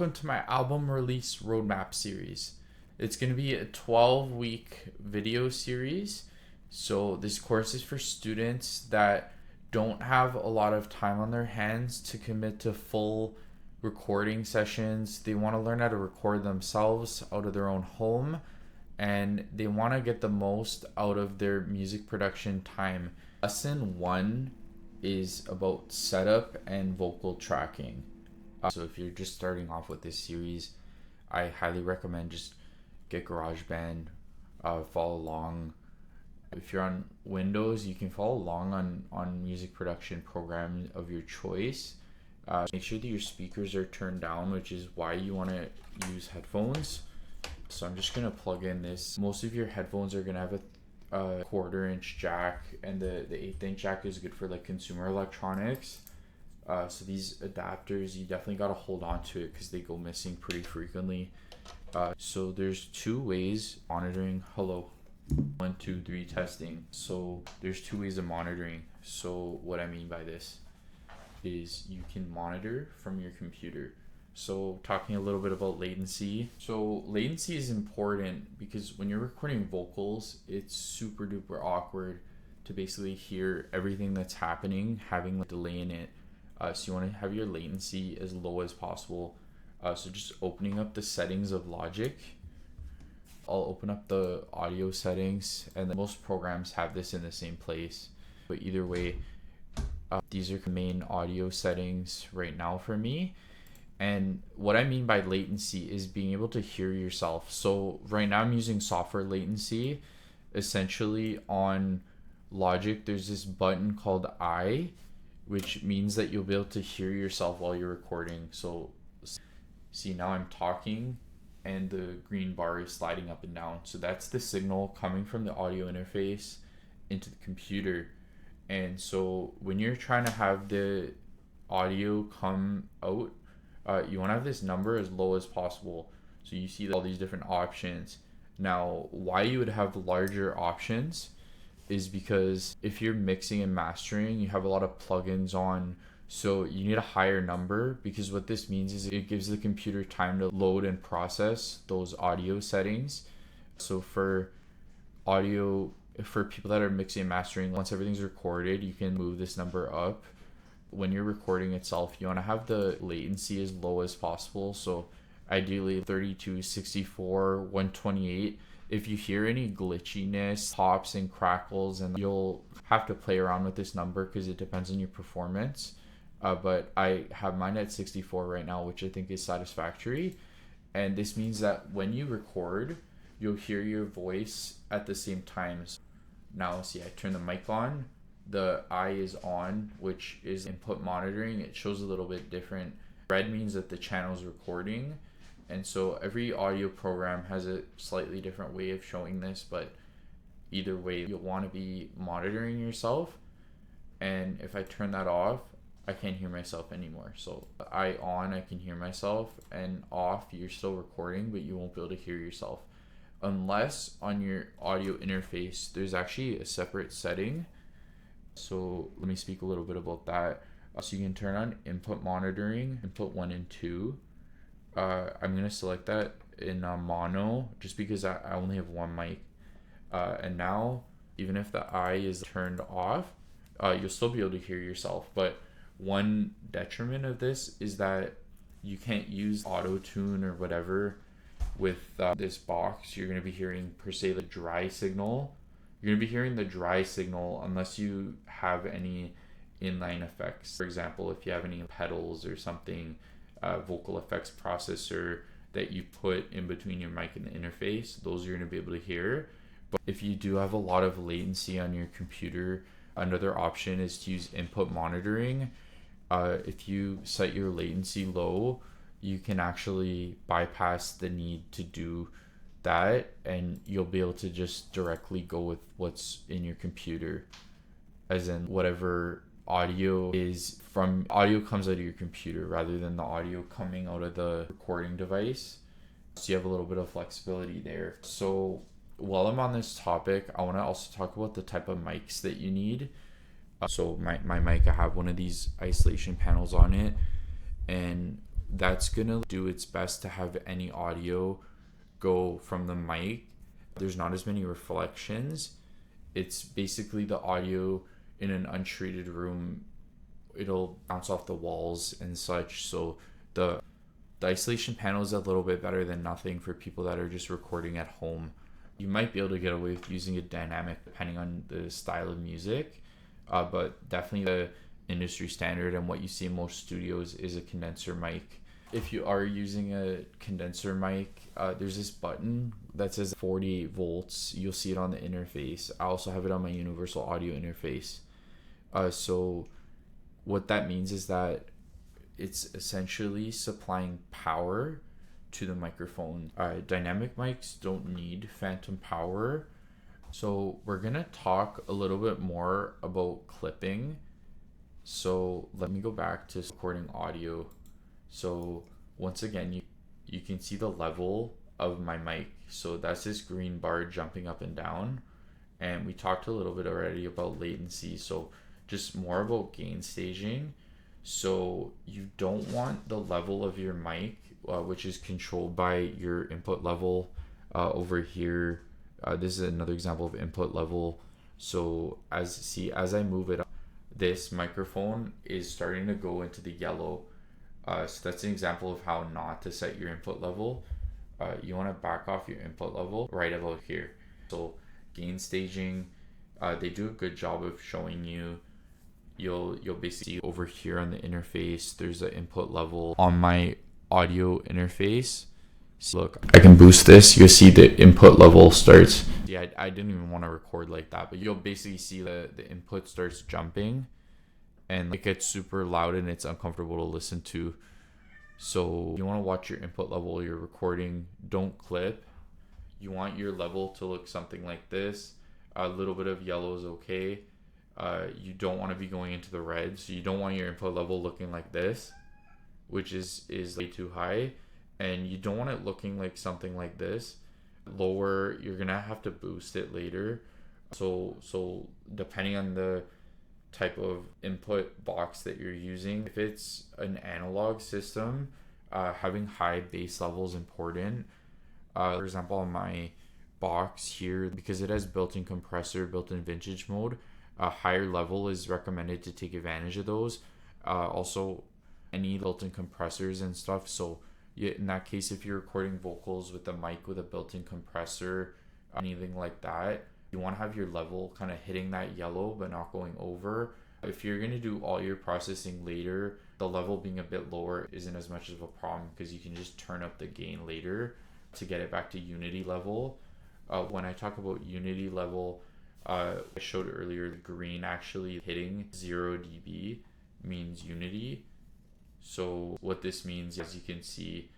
welcome to my album release roadmap series. It's going to be a 12-week video series. So this course is for students that don't have a lot of time on their hands to commit to full recording sessions. They want to learn how to record themselves out of their own home, and they want to get the most out of their music production time. Lesson 1 is about setup and vocal tracking. So if you're just starting off with this series, I highly recommend just get GarageBand, follow along. If you're on Windows, you can follow along on music production program of your choice. Make sure that your speakers are turned down, which is why you want to use headphones. So I'm just going to plug in this. Most of your headphones are going to have a 1/4-inch jack, and the 1/8-inch jack is good for like consumer electronics. So these adapters, you definitely got to hold on to it because they go missing pretty frequently. So there's 2 ways monitoring. Hello, 1 2 3 testing. So there's 2 ways of monitoring. So what I mean by this is you can monitor from your computer. So talking a little bit about latency. So latency is important because when you're recording vocals, it's super duper awkward to basically hear everything that's happening, having a delay in it. So you want to have your latency as low as possible. So just opening up the settings of Logic. I'll open up the audio settings, and then most programs have this in the same place. But either way, these are the main audio settings right now for me. And what I mean by latency is being able to hear yourself. So right now I'm using software latency. Essentially on Logic, there's this button called I, which means that you'll be able to hear yourself while you're recording. So see, now I'm talking and the green bar is sliding up and down. So that's the signal coming from the audio interface into the computer. And so when you're trying to have the audio come out, you want to have this number as low as possible. So you see all these different options. Now, why you would have larger options is because if you're mixing and mastering, you have a lot of plugins on. So you need a higher number, because what this means is it gives the computer time to load and process those audio settings. So for audio, for people that are mixing and mastering, once everything's recorded, you can move this number up. When you're recording itself, you want to have the latency as low as possible. So ideally 32, 64, 128. If you hear any glitchiness, pops and crackles, and you'll have to play around with this number because it depends on your performance. But I have mine at 64 right now, which I think is satisfactory. And this means that when you record, you'll hear your voice at the same time. Now, see, I turn the mic on. The eye is on, which is input monitoring. It shows a little bit different. Red means that the channel is recording. And so every audio program has a slightly different way of showing this, but either way, you'll want to be monitoring yourself. And if I turn that off, I can't hear myself anymore. So the eye on, I can hear myself, and off, you're still recording, but you won't be able to hear yourself. Unless on your audio interface, there's actually a separate setting. So let me speak a little bit about that. So you can turn on input monitoring, input 1 and 2. I'm going to select that in mono just because I only have one mic. And now, even if the eye is turned off, you'll still be able to hear yourself. But one detriment of this is that you can't use auto tune or whatever with this box. You're going to be hearing per se the dry signal. You're going to be hearing the dry signal unless you have any inline effects. For example, if you have any pedals or something, vocal effects processor that you put in between your mic and the interface, those you're going to be able to hear. But if you do have a lot of latency on your computer, another option is to use input monitoring. If you set your latency low, you can actually bypass the need to do that, and you'll be able to just directly go with what's in your computer, as in whatever audio comes out of your computer rather than the audio coming out of the recording device. So you have a little bit of flexibility there. So while I'm on this topic, I want to also talk about the type of mics that you need. So my mic, I have one of these isolation panels on it, and that's gonna do its best to have any audio go from the mic. There's not as many reflections. It's basically the audio in an untreated room. It'll bounce off the walls and such. So the isolation panel is a little bit better than nothing for people that are just recording at home. You might be able to get away with using a dynamic depending on the style of music, but definitely the industry standard and what you see in most studios is a condenser mic. If you are using a condenser mic, there's this button that says 48 volts. You'll see it on the interface. I also have it on my universal audio interface. So what that means is that it's essentially supplying power to the microphone. Dynamic mics don't need phantom power. So we're gonna talk a little bit more about clipping. So let me go back to recording audio. So once again, you can see the level of my mic. So that's this green bar jumping up and down. And we talked a little bit already about latency. So just more about gain staging. So you don't want the level of your mic, which is controlled by your input level over here. This is another example of input level. So as I move it up, this microphone is starting to go into the yellow. So that's an example of how not to set your input level. You want to back off your input level right about here. So gain staging, they do a good job of showing you. You'll basically see over here on the interface, there's an input level on my audio interface. So look, I can boost this. You'll see the input level starts. Yeah, I didn't even want to record like that, but you'll basically see the input starts jumping and it gets super loud and it's uncomfortable to listen to. So you want to watch your input level while you're recording. Don't clip. You want your level to look something like this. A little bit of yellow is okay. You don't want to be going into the red, so you don't want your input level looking like this, which is way too high, and you don't want it looking like something like this. Lower, you're gonna have to boost it later. So depending on the type of input box that you're using, if it's an analog system, having high bass level is important. For example, on my box here, because it has built-in compressor, built-in vintage mode, a higher level is recommended to take advantage of those. Also, any built-in compressors and stuff. So in that case, if you're recording vocals with a mic with a built-in compressor, anything like that, you want to have your level kind of hitting that yellow but not going over. If you're going to do all your processing later, the level being a bit lower isn't as much of a problem because you can just turn up the gain later to get it back to unity level. When I talk about unity level, I showed earlier the green actually hitting 0 dB means unity. So what this means, as you can see,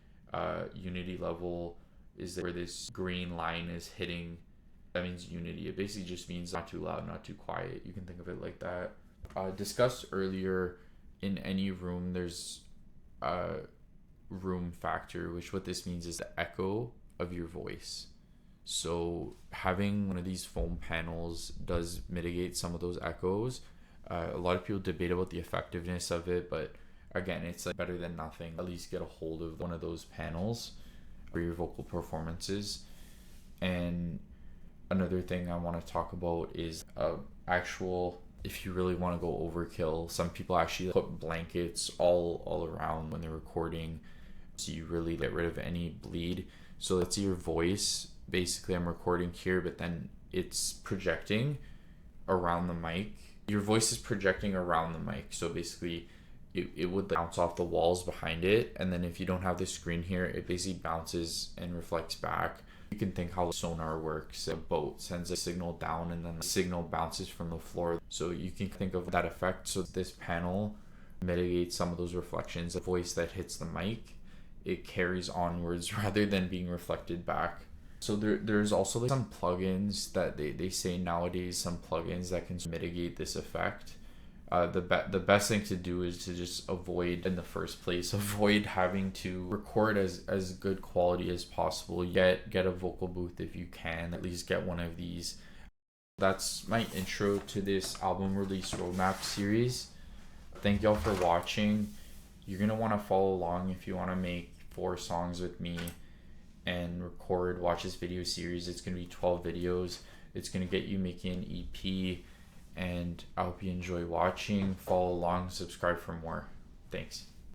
unity level is where this green line is hitting. That means unity. It basically just means not too loud, not too quiet. You can think of it like that. Discussed earlier, in any room there's a room factor, which what this means is the echo of your voice. So having one of these foam panels does mitigate some of those echoes. A lot of people debate about the effectiveness of it, but again, it's like better than nothing. At least get a hold of one of those panels for your vocal performances. And another thing I want to talk about is actual, if you really want to go overkill, some people actually put blankets all around when they're recording, so you really get rid of any bleed. So let's see your voice. Basically, I'm recording here, but then it's projecting around the mic. Your voice is projecting around the mic. So basically, it would bounce off the walls behind it. And then if you don't have the screen here, it basically bounces and reflects back. You can think how sonar works. A boat sends a signal down and then the signal bounces from the floor. So you can think of that effect. So this panel mitigates some of those reflections. The voice that hits the mic, it carries onwards rather than being reflected back. So there's also like some plugins that they say nowadays, some plugins that can mitigate this effect. The best thing to do is to just avoid, in the first place, avoid having to record as good quality as possible. Get a vocal booth if you can, at least get one of these. That's my intro to this album release roadmap series. Thank y'all for watching. you're going to want to follow along if you want to make 4 songs with me and watch this video series. It's going to be 12 videos. It's going to get you making an EP, and I hope you enjoy watching. Follow along, subscribe for more. Thanks.